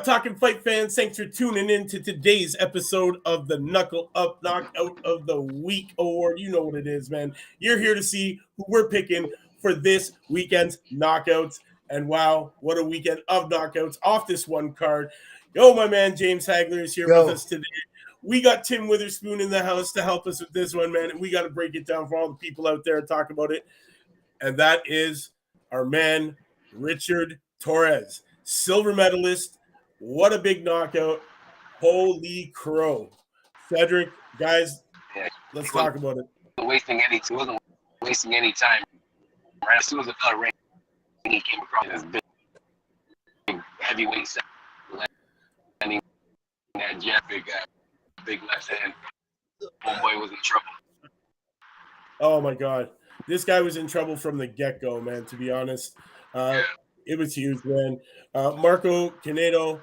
up, Talkin Fight fans? Thanks for tuning in to today's episode of the Knuckle Up Knockout of the Week Award. You know what it is, man. You're here to see who we're picking for this weekend's knockouts. And wow, what a weekend of knockouts off this one card. Yo, my man James Hagler is here with us today. We got Tim Witherspoon in the house to help us with this one, man. And we got to break it down for all the people out there and talk about it. And that is our man, Richard Torrez, silver medalist. What a big knockout. Holy crow. Cedric, guys, let's talk about it. Wasn't wasting any time. Right as soon as the bell rang, he came across this big heavyweight set. Landing that jab, big left hand. Homeboy was in trouble. Oh, my God. This guy was in trouble from the get-go, man, to be honest. It was huge, man. Marco Canedo,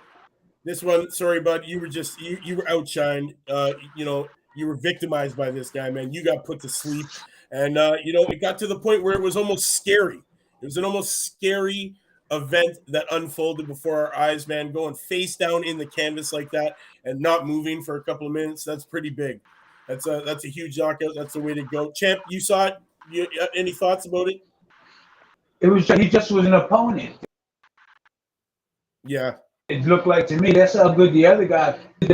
this one, sorry, bud, you were just you were outshined. You were victimized by this guy, man. You got put to sleep. And it got to the point where it was almost scary. It was an almost scary event that unfolded before our eyes, man. Going face down in the canvas like that and not moving for a couple of minutes, that's pretty big. That's a huge knockout. That's the way to go. Champ, you saw it. Any thoughts about it? He just was an opponent. Yeah. It looked like to me that's how good the other guy was.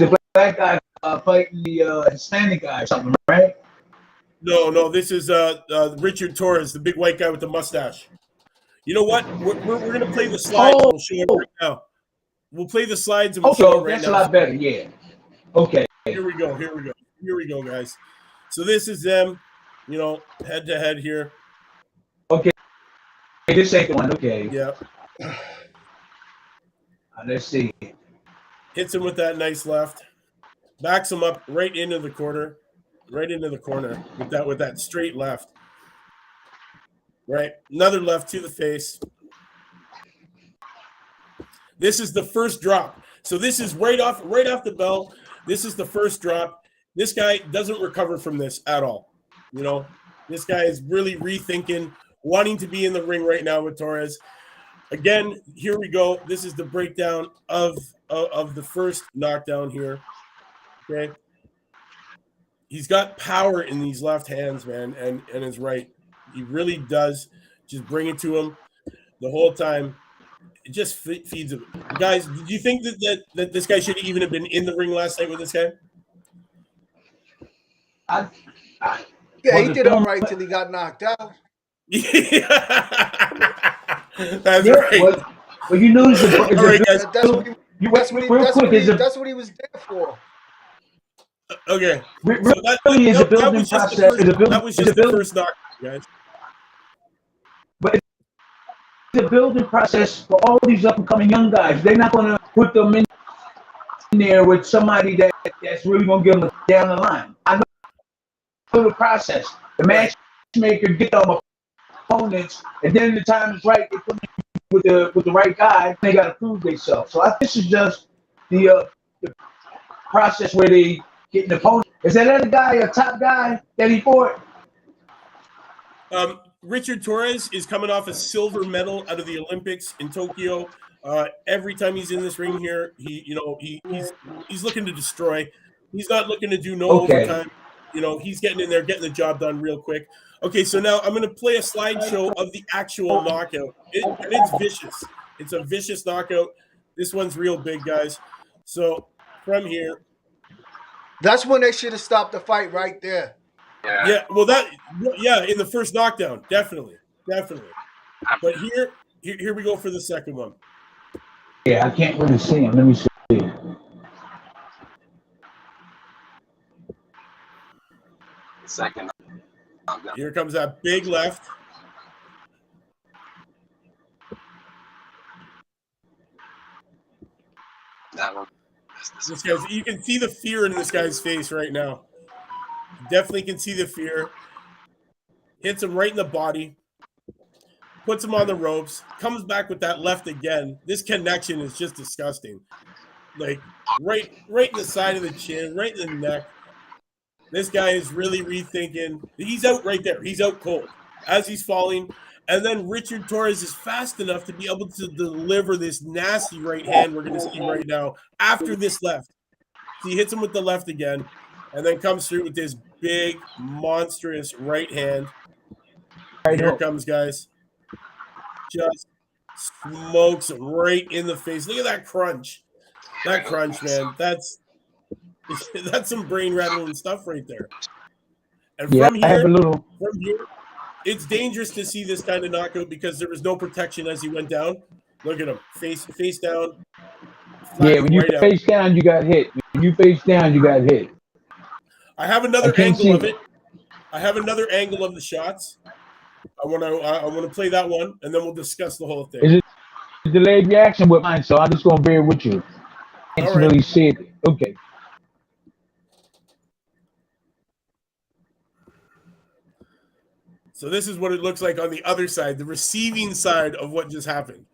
The black guy fighting the Hispanic guy or something, right? No. This is Richard Torrez, the big white guy with the mustache. You know what? We're gonna play the slides. And we'll show it right now. We'll play the slides and we'll show it right that's now. A lot better. Yeah. Okay. Here we go, guys. So this is them, head to head here. Okay. This ain't the one. Okay. Yeah. Let's see. Hits him with that nice left. Backs him up right into the corner. Right into the corner with that straight left. Right. Another left to the face. This is the first drop. So this is right off the bell. This is the first drop. This guy doesn't recover from this at all. This guy is really rethinking, wanting to be in the ring right now with Torres. Again, here we go. This is the breakdown of the first knockdown here. Okay. He's got power in these left hands, man, and his right. He really does. Just bring it to him the whole time. It just feeds him. Guys, did you think that this guy should even have been in the ring last night with this guy? Yeah, he did all right till he got knocked out. Yeah. That's right. Well, you notice That's what he was there for. Okay. Really is a building process. That was just the first knock, guys. But it's a building process for all these up-and-coming young guys. They're not going to put them in there with somebody that's really going to give them down the line. I know the process. The matchmaker get them opponents, and then the time is right, they put them with the right guy. They got to prove themselves. So I think this is just the process where they get an opponent. Is that other guy a top guy that he fought? Richard Torrez is coming off a silver medal out of the Olympics in Tokyo. Every time he's in this ring here, he's looking to destroy. He's not looking to do overtime. He's getting in there, getting the job done real quick. Okay, so now I'm going to play a slideshow of the actual knockout. It's vicious. It's a vicious knockout. This one's real big, guys. So from here. That's when they should have stopped the fight right there. Yeah, well, in the first knockdown, definitely. But here we go for the second one. Yeah, I can't really see him. Let me see. Second. Here comes that big left. That one. This guy's, you can see the fear in this guy's face right now. Definitely can see the fear. Hits him right in the body. Puts him on the ropes. Comes back with that left again. This connection is just disgusting. Like right in the side of the chin, right in the neck. This guy is really rethinking. He's out right there. He's out cold. as he's falling. And then Richard Torrez is fast enough to be able to deliver this nasty right hand we're going to see right now after this left. So he hits him with the left again and then comes through with this big, monstrous right hand. Here it comes, guys. Just smokes him right in the face. Look at that crunch. That crunch, man. That's some brain rattling stuff right there. And from here, it's dangerous to see this kind of knockout because there was no protection as he went down. Look at him, face down. Yeah, when you face down, you got hit. When you face down, you got hit. I have another angle of it. I have another angle of the shots. I want to play that one, and then we'll discuss the whole thing. Is it a delayed reaction with mine? So I'm just gonna bear with you. Can't really see it. Okay. So this is what it looks like on the other side, the receiving side of what just happened.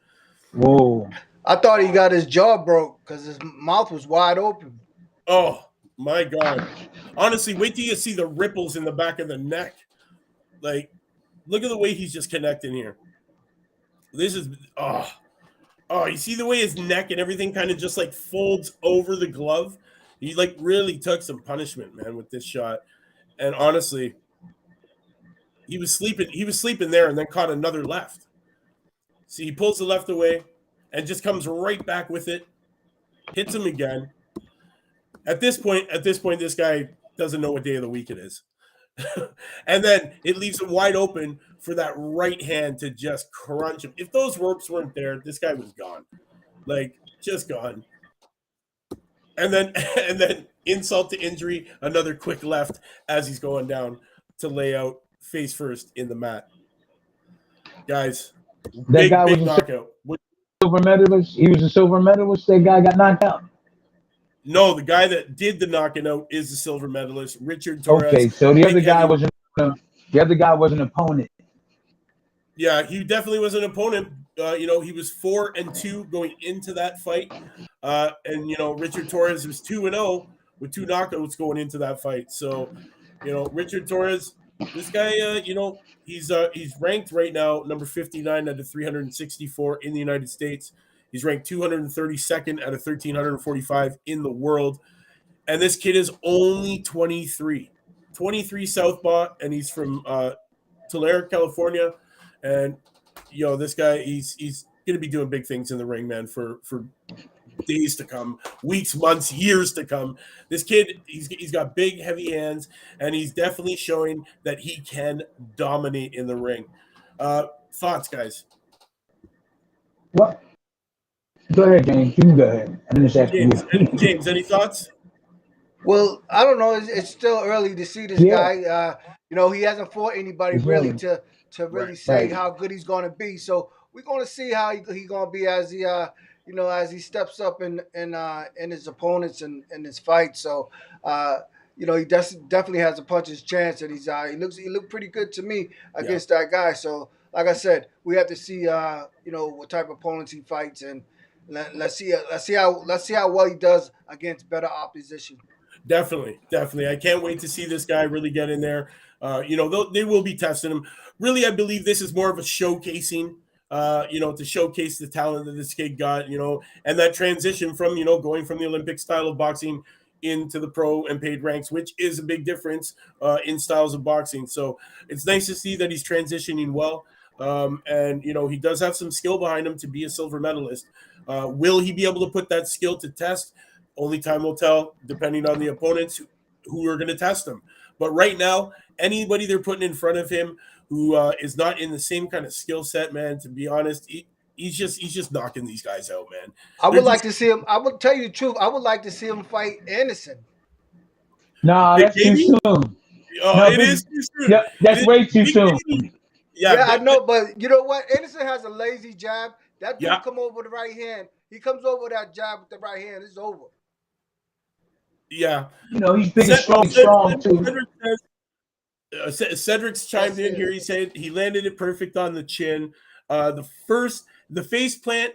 Whoa. I thought he got his jaw broke because his mouth was wide open. Oh, my God. Honestly, wait till you see the ripples in the back of the neck. Like, look at the way he's just connecting here. This is, you see the way his neck and everything kind of just like folds over the glove? He like really took some punishment, man, with this shot. And honestly, he was sleeping there and then caught another left. See, he pulls the left away and just comes right back with it, hits him again. At this point, this guy doesn't know what day of the week it is. And then it leaves him wide open for that right hand to just crunch him. If those ropes weren't there, this guy was gone. Like, just gone. And then insult to injury, another quick left as he's going down to lay out face first in the mat. Guys, big knockout. Silver medalist. He was a silver medalist. That guy got knocked out. No, the guy that did the knocking out is the silver medalist, Richard Torrez. Okay, so the other guy was an opponent. Yeah, he definitely was an opponent. He was 4-2 going into that fight, and Richard Torrez was 2-0 with 2 knockouts going into that fight. So, Richard Torrez, this guy, he's ranked right now number 59 out of 364 in the United States. He's ranked 232nd out of 1,345 in the world. And this kid is only 23 southpaw, and he's from Tulare, California. And, this guy, he's going to be doing big things in the ring, man, for days to come, weeks, months, years to come. This kid, he's got big, heavy hands, and he's definitely showing that he can dominate in the ring. Thoughts, guys? What? Go ahead, James. You can go ahead. James, any thoughts? Well, I don't know. It's still early to see this guy. He hasn't fought anybody really to really say how good he's going to be. So we're going to see how he's going to be as he as he steps up in his opponents and in his fight. So he definitely has a puncher's chance, and he looked pretty good to me against that guy. So like I said, we have to see what type of opponents he fights, and let's see how well he does against better opposition. Definitely. I can't wait to see this guy really get in there. They will be testing him. Really, I believe this is more of a showcasing, to showcase the talent that this kid got, and that transition from, going from the Olympic style of boxing into the pro and paid ranks, which is a big difference in styles of boxing. So it's nice to see that he's transitioning well. And he does have some skill behind him to be a silver medalist. Will he be able to put that skill to test? Only time will tell, depending on the opponents who are going to test him. But right now, anybody they're putting in front of him who is not in the same kind of skill set, man, to be honest, he's just knocking these guys out, man. I would like to see him. I will tell you the truth. I would like to see him fight Anderson. No, that's too soon. It is too soon. Yeah, that's way too soon. Yeah, I know, but you know what? Anderson has a lazy jab. That dude come over with the right hand. He comes over that jab with the right hand. It's over. Yeah. He's big and strong too. Cedric's chimed in here. He said he landed it perfect on the chin. The face plant,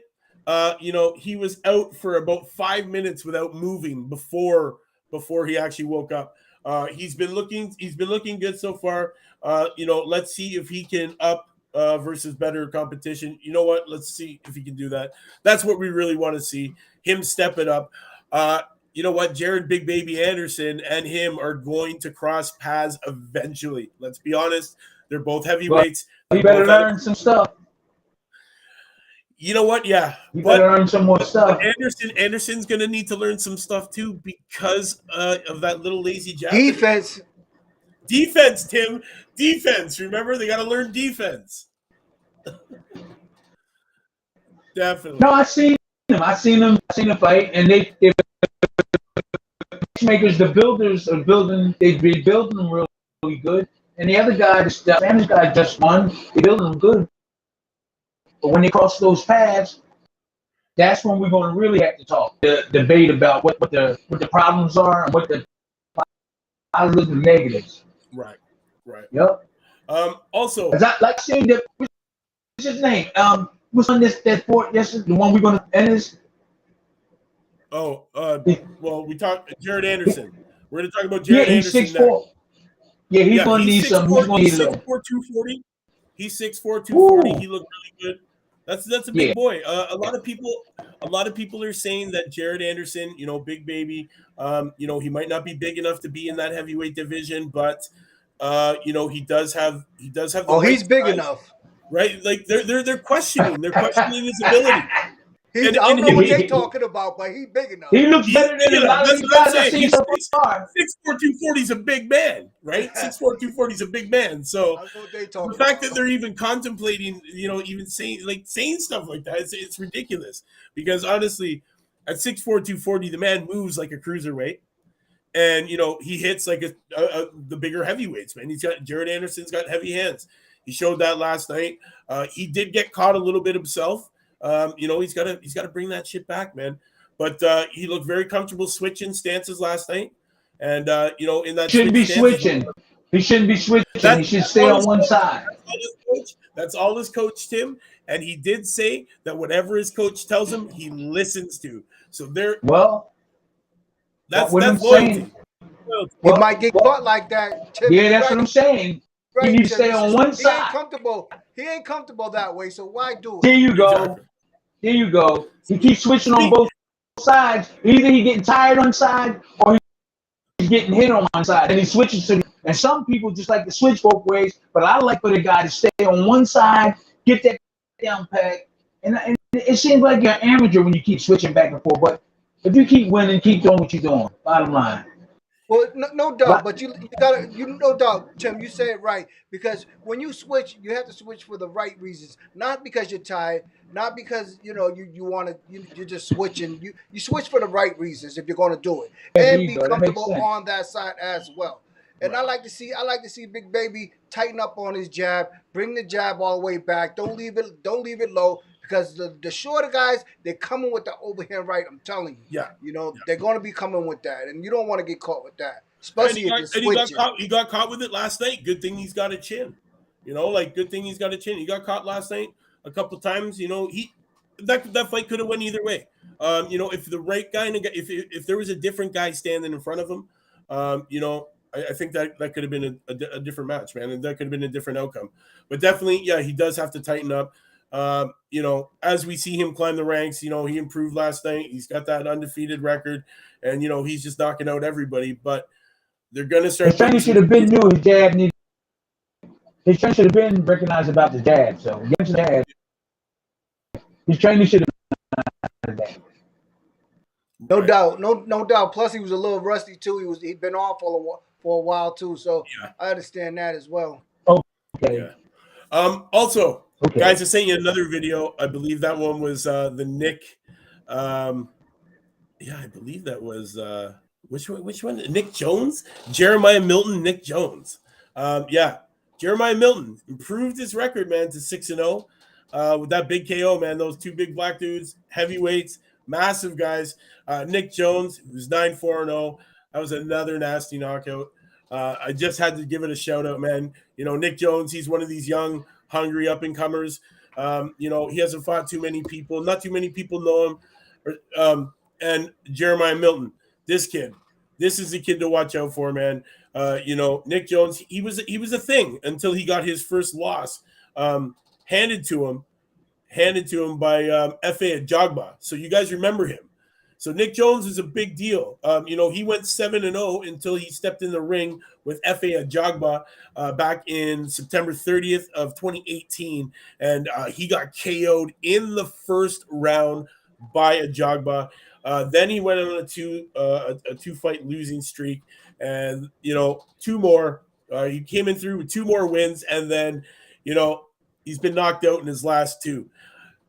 he was out for about 5 minutes without moving before he actually woke up. He's been looking good so far. Let's see if he can up versus better competition. You know what? Let's see if he can do that. That's what we really want to see, him step it up. You know what? Jared Big Baby Anderson and him are going to cross paths eventually. Let's be honest. They're both heavyweights. He better learn some stuff. You know what? Yeah. You better learn some more stuff. Anderson's going to need to learn some stuff too because of that little lazy jab. Defense, Tim. Defense. Remember, they got to learn defense. Definitely. No, I seen him fight, and they makers, the builders are building. They've been building them really good, and the other guy, the Spanish guy, just won. They're building them good. But when they cross those paths, that's when we're going to really have to talk, debate about what the problems are and what the positives and negatives. Right. Yep. Also, like saying that, what's his name? What's on that sport? Yes, the one we're going to end this. Well, we talked Jared Anderson. We're going to talk about Jared Anderson. He's 6'4". Yeah, he's going to need some. He's going to need 6'4", 240. He's 6'4", 240. He looked really good. That's a big boy. A lot of people are saying that Jared Anderson, big baby, he might not be big enough to be in that heavyweight division, but he does have the right he's big size, enough. right? Like they're questioning his ability. I don't know what they're talking about, but he's big enough. He looks better than a lot of these guys I've seen so far. 6'4", 240 is a big man, right? 6'4", 240 is a big man. So the fact that they're even contemplating, even saying stuff like that, it's ridiculous. Because honestly, at 6'4", 240, the man moves like a cruiserweight. And, he hits like the bigger heavyweights, man. Jared Anderson's got heavy hands. He showed that last night. He did get caught a little bit himself. He's got to bring that shit back, man. But he looked very comfortable switching stances last night, and in that shouldn't be switching. He shouldn't be switching. He should stay on one side. That's all his coach, Tim, and he did say that whatever his coach tells him, he listens to. So that's loyalty. He might get caught like that. Tim, that's what I'm saying. Right, he needs to stay on one side. He ain't comfortable that way, so why do it? There you go. He keeps switching on both sides. Either he's getting tired on side or he's getting hit on one side. And he switches to. And some people just like to switch both ways. But I like for the guy to stay on one side, get that down pat. And it seems like you're an amateur when you keep switching back and forth. But if you keep winning, keep doing what you're doing. Bottom line. Well, no doubt, but you gotta, no doubt, Tim, you say it right, because when you switch, you have to switch for the right reasons, not because you're tired, not because you want to, you're just switching. You switch for the right reasons if you're going to do it, and be comfortable on that side as well. And right. I like to see Big Baby tighten up on his jab, bring the jab all the way back. Don't leave it low. Because the shorter guys, they're coming with the overhand right. I'm telling you. Yeah. They're going to be coming with that, and you don't want to get caught with that. Especially he got caught with it last night. Good thing he's got a chin. Good thing he's got a chin. He got caught last night a couple times. That fight could have went either way. If the right guy, if there was a different guy standing in front of him, I think that could have been a different match, man, and that could have been a different outcome. But definitely, he does have to tighten up. As we see him climb the ranks, he improved last night. He's got that undefeated record, and he's just knocking out everybody. But they're gonna start. His training should have been new. His jab needed. His training should have been recognized about the jab. So get to the jab. His training should have been that. No doubt, no doubt. Plus, he was a little rusty too. He'd been off for a while too. So I understand that as well. Okay. Yeah. Also. Okay. Guys, I sent you another video. I believe that one was the Nick. I believe that was which one? Nick Jones, Jeremiah Milton, Nick Jones. Jeremiah Milton improved his record, man, to 6-0 with that big KO, man. Those two big black dudes, heavyweights, massive guys. Nick Jones, who's 9-4-0. That was another nasty knockout. I just had to give it a shout out, man. Nick Jones, he's one of these young, hungry up-and-comers. He hasn't fought too many people. Not too many people know him. And Jeremiah Milton, this kid, This is the kid to watch out for, man. Nick Jones, he was a thing until he got his first loss handed to him by F.A. Ajagba. So you guys remember him. So Nick Jones is a big deal. He went 7-0 until he stepped in the ring with F.A. Ajagba back in September 30th of 2018, and he got KO'd in the first round by Ajagba. Then he went on a two-fight losing streak, and two more. He came in through with two more wins, and then he's been knocked out in his last two.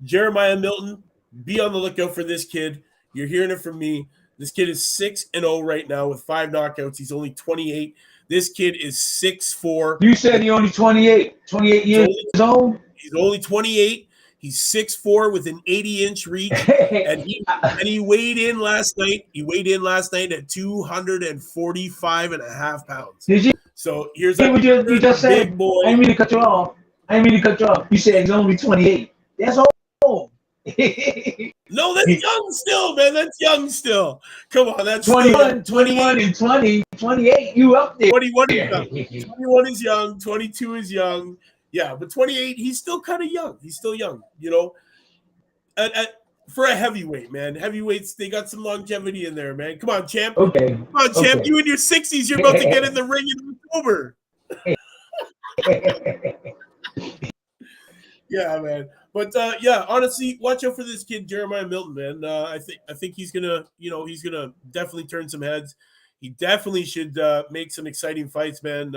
Jeremiah Milton, be on the lookout for this kid. You're hearing it from me. This kid is 6-0 right now with 5 knockouts. He's only 28. This kid is 6'4". You said he's only 28. 28 years old. He's only 28. He's 6'4" with an 80-inch reach, and he weighed in last night. He weighed in last night at 245.5 pounds. Did you? So here's you just big said, boy. I didn't mean to cut you off. You said he's only 28. That's old. No, that's young still, man. That's young still. Come on, that's 21 and 20, 28. You up there? 21 is young. 21 is young. 22 is young. Yeah, but 28, he's still kind of young. He's still young, for a heavyweight, man. Heavyweights, they got some longevity in there, man. Come on, champ. Okay. Come on, champ. You in your 60s, you're about to get in the ring in October. Yeah, man. But honestly, watch out for this kid, Jeremiah Milton, man. I think he's gonna definitely turn some heads. He definitely should make some exciting fights, man.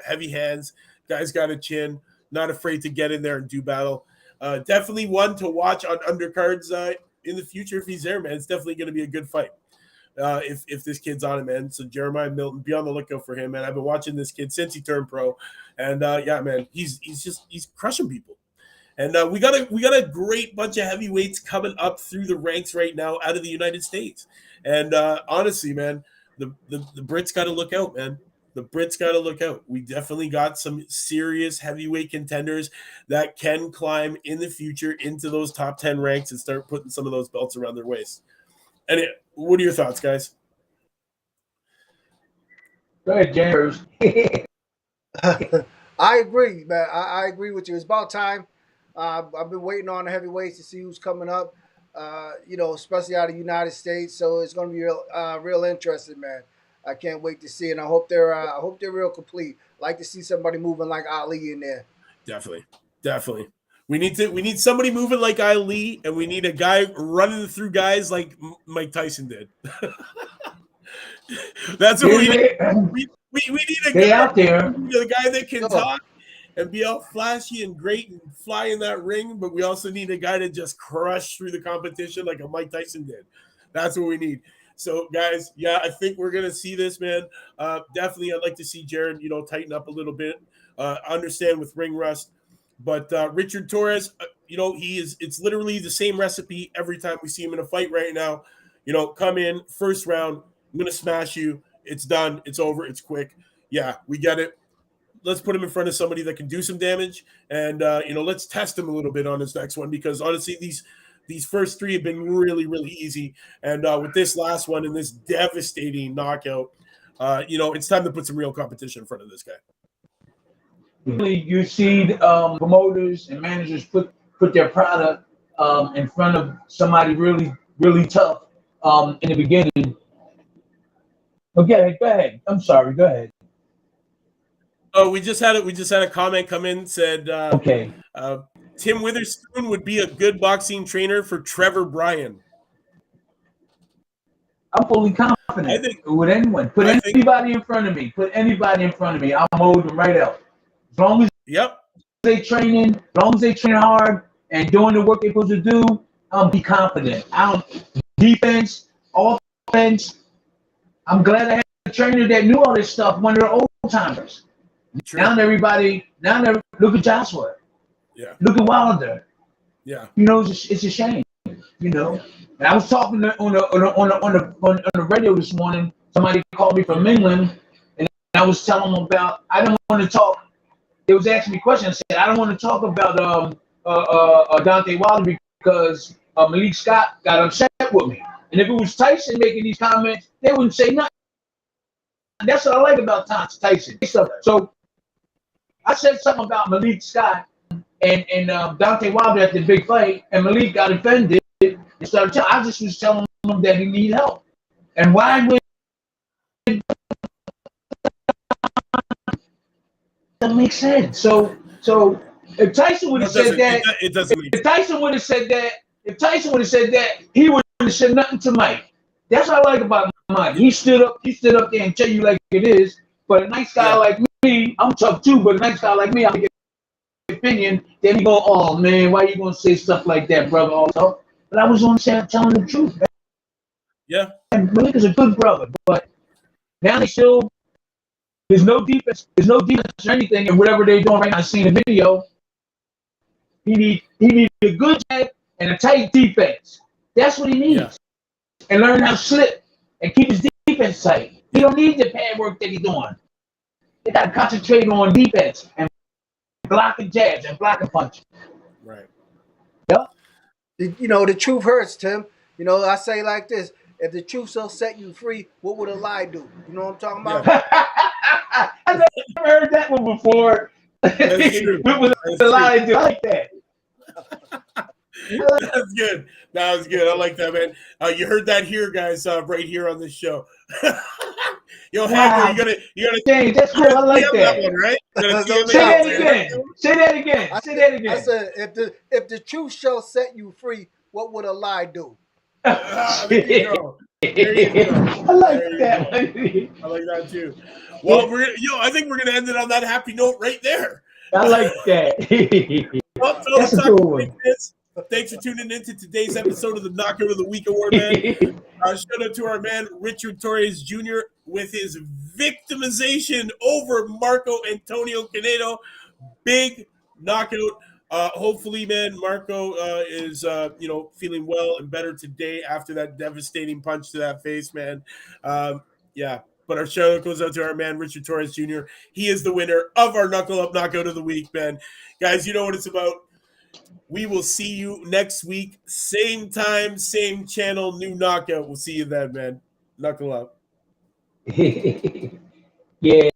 Heavy hands. Guy's got a chin. Not afraid to get in there and do battle. Definitely one to watch on undercards in the future if he's there, man. It's definitely going to be a good fight if this kid's on it, man. So Jeremiah Milton, be on the lookout for him, man. I've been watching this kid since he turned pro, and man, he's crushing people. And we got a great bunch of heavyweights coming up through the ranks right now out of the United States. And honestly, man, the Brits got to look out, man. The Brits got to look out. We definitely got some serious heavyweight contenders that can climb in the future into those top 10 ranks and start putting some of those belts around their waist. And what are your thoughts, guys? Go ahead, James. I agree, man. I agree with you. It's about time. I've been waiting on the heavyweights to see who's coming up, especially out of the United States. So it's going to be real interesting, man. I can't wait to see it. And I hope they're real complete. Like to see somebody moving like Ali in there. Definitely. We need somebody moving like Ali, and we need a guy running through guys like Mike Tyson did. That's what we need. We need a guy out there. We need a guy that can talk and be all flashy and great and fly in that ring, but we also need a guy to just crush through the competition like a Mike Tyson did. That's what we need. So, guys, I think we're going to see this, man. Definitely, I'd like to see Jared, tighten up a little bit. Understand with ring rust. But Richard Torrez, it's literally the same recipe every time we see him in a fight right now. Come in, first round, I'm going to smash you. It's done. It's over. It's quick. Yeah, we get it. Let's put him in front of somebody that can do some damage. And, let's test him a little bit on his next one because, honestly, these first three have been really, really easy. And with this last one and this devastating knockout, it's time to put some real competition in front of this guy. You see promoters and managers put their product in front of somebody really, really tough in the beginning. Okay, go ahead. I'm sorry. Go ahead. Oh, we just had a comment come in, said okay. Tim Witherspoon would be a good boxing trainer for Trevor Bryan. I'm fully confident with anyone. Put anybody in front of me. I'll mold them right out. As long as they training hard and doing the work they're supposed to do, I'll be confident. Defense, offense. I'm glad I had a trainer that knew all this stuff, one of the old timers. Now look at Joshua. Yeah. Look at Wilder. Yeah. It's a shame. And I was talking on the radio this morning. Somebody called me from England, and I was telling them about. I don't want to talk. They was asking me questions. I said I don't want to talk about Deontay Wilder because Malik Scott got upset with me. And if it was Tyson making these comments, they wouldn't say nothing. That's what I like about Tyson. So I said something about Malik Scott and Deontay Wilder at the big fight, and Malik got offended and started. I just was telling him that he needed help, and why would that make sense? So if Tyson would have said that, it doesn't. If Tyson would have said that, he wouldn't have said nothing to Mike. That's what I like about Mike. He stood up there and tell you like it is. But a nice guy like me, I'm tough too. But a nice guy like me, I'll get an opinion. Then he go, "Oh man, why you gonna say stuff like that, brother?" Also, but I was on set telling the truth, man. Yeah. And Malik is a good brother, but now they still there's no defense or anything, and whatever they're doing right now, I seen the video. He needs a good jab and a tight defense. That's what he needs. Yeah. And learn how to slip and keep his defense tight. He don't need the pad work that he's doing. They got to concentrate on defense and blocking jabs and blocking punches. Right. Yep. The truth hurts, Tim. I say like this: if the truth shall set you free, what would a lie do? You know what I'm talking about? Yeah. I never heard that one before. That's true. What would a lie do? I like that. That's good. That was good. I like that, man. You heard that here, guys, right here on this show. Yo, Hagler, you gotta. James, that's cool. I like that. One, right? Say that again. I said, if the truth shall set you free, what would a lie do? There you go. I like that. I like that too. Well, I think we're gonna end it on that happy note right there. I like that. Well, fellas, that's a cool one. Thanks for tuning in to today's episode of the Knockout of the Week Award, man. Shout out to our man Richard Torrez Jr. with his victimization over Marco Antonio Canedo. Big knockout. Hopefully, man, Marco is feeling well and better today after that devastating punch to that face, man. Yeah. But our shout out goes out to our man Richard Torrez Jr. He is the winner of our Knuckle Up Knockout of the Week, man. Guys, you know what it's about. We will see you next week. Same time, same channel, new knockout. We'll see you then, man. Knuckle up. Yeah,